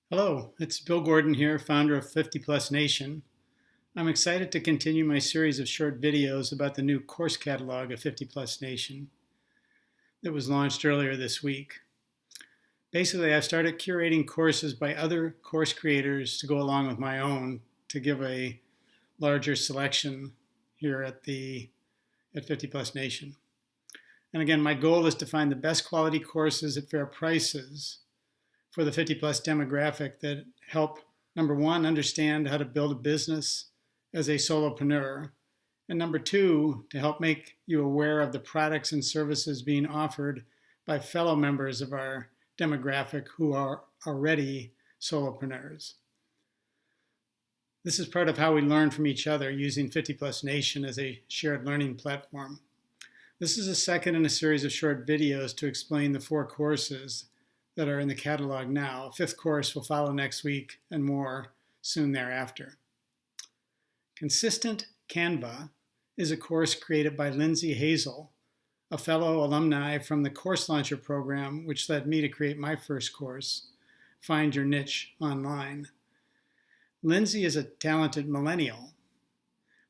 Hello, it's Bill Gordon here, founder of 50 Plus Nation. I'm excited to continue my series of short videos about the new course catalog of 50 Plus Nation that was launched earlier this week. Basically, I've started curating courses by other course creators to go along with my own to give a larger selection here at 50 Plus Nation. And again, my goal is to find the best quality courses at fair prices for the 50 plus demographic that help, number one, understand how to build a business as a solopreneur, and number two, to help make you aware of the products and services being offered by fellow members of our demographic who are already solopreneurs. This is part of how we learn from each other using 50 Plus Nation as a shared learning platform. This is the second in a series of short videos to explain the 4 courses that are in the catalog now. A 5th course will follow next week and more soon thereafter. Consistent Canva is a course created by Lindsey Hazel, a fellow alumni from the Course Launcher program, which led me to create my first course, Find Your Niche Online. Lindsey is a talented millennial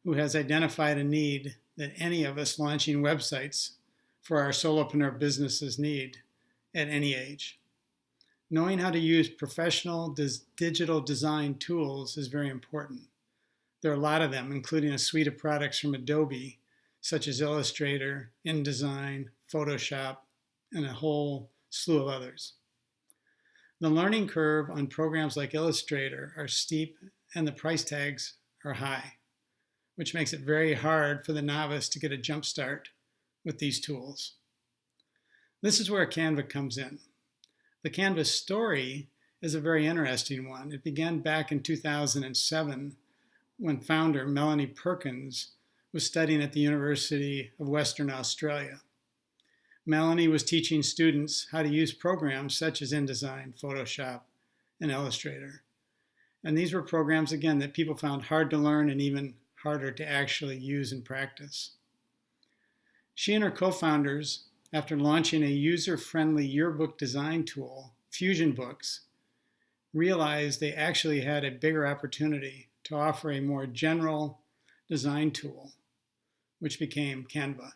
who has identified a need that any of us launching websites for our solopreneur businesses need at any age. Knowing how to use professional digital design tools is very important. There are a lot of them, including a suite of products from Adobe, such as Illustrator, InDesign, Photoshop, and a whole slew of others. The learning curve on programs like Illustrator are steep and the price tags are high, which makes it very hard for the novice to get a jump start with these tools. This is where Canva comes in. The Canva story is a very interesting one. It began back in 2007 when founder Melanie Perkins was studying at the University of Western Australia. Melanie was teaching students how to use programs such as InDesign, Photoshop, and Illustrator. And these were programs, again, that people found hard to learn and even harder to actually use and practice. She and her co-founders, after launching a user-friendly yearbook design tool, Fusion Books, realized they actually had a bigger opportunity to offer a more general design tool, which became Canva.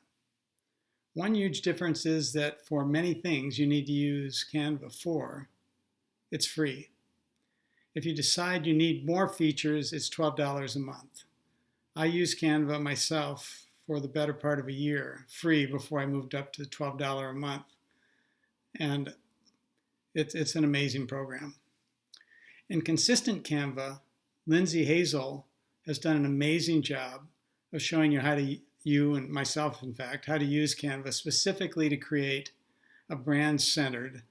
One huge difference is that for many things you need to use Canva for, it's free. If you decide you need more features, it's $12 a month. I use Canva myself for the better part of a year, free, before I moved up to $12 a month. And it's an amazing program. In Consistent Canva, Lindsey Hazel has done an amazing job of showing you and myself, in fact, how to use Canva specifically to create a brand centered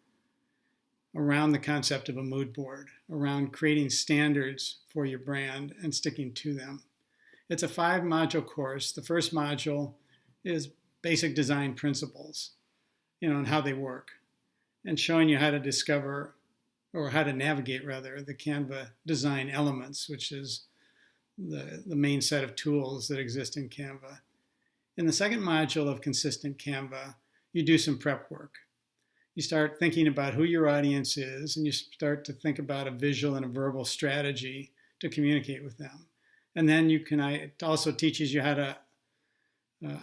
around the concept of a mood board, around creating standards for your brand and sticking to them. It's a 5-module course. The first module is basic design principles, and how they work, and showing you how to discover, or how to navigate rather, the Canva design elements, which is the main set of tools that exist in Canva. In the second module of Consistent Canva, you do some prep work. You start thinking about who your audience is, and you start to think about a visual and a verbal strategy to communicate with them. And then it also teaches you how to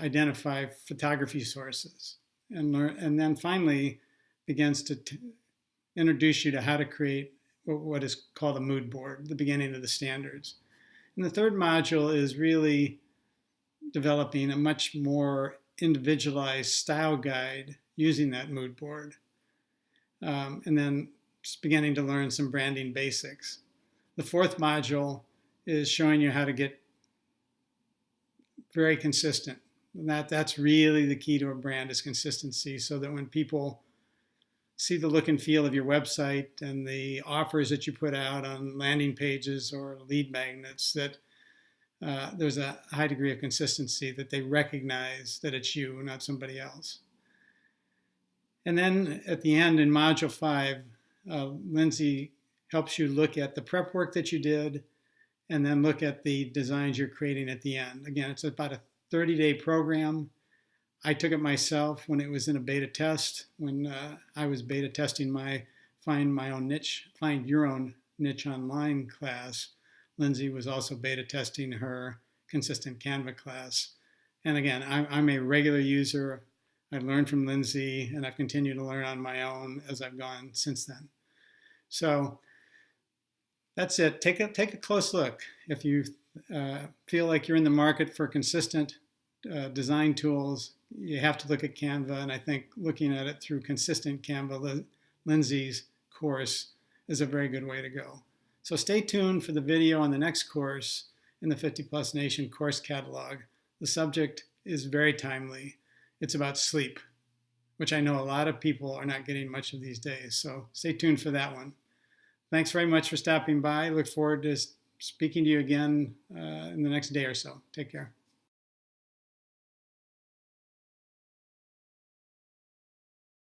identify photography sources, and then finally begins to introduce you to how to create what is called a mood board, the beginning of the standards. And the third module is really developing a much more individualized style guide using that mood board, and then just beginning to learn some branding basics. The fourth module is showing you how to get very consistent. And that's really the key to a brand, is consistency, so that when people see the look and feel of your website and the offers that you put out on landing pages or lead magnets, that there's a high degree of consistency, that they recognize that it's you, not somebody else. And then at the end, in Module 5, Lindsey helps you look at the prep work that you did, and then look at the designs you're creating at the end. Again, it's about a 30-day program. I took it myself when it was in a beta test, when I was beta testing my Find My Own Niche, Find Your Own Niche Online class. Lindsey was also beta testing her Consistent Canva class. And again, I'm a regular user. I learned from Lindsey, and I've continued to learn on my own as I've gone since then. So that's it. Take a close look. If you feel like you're in the market for consistent design tools, you have to look at Canva, and I think looking at it through Consistent Canva, Lindsey's course, is a very good way to go. So stay tuned for the video on the next course in the 50 Plus Nation course catalog. The subject is very timely. It's about sleep, which I know a lot of people are not getting much of these days. So stay tuned for that one. Thanks very much for stopping by. Look forward to speaking to you again in the next day or so. Take care.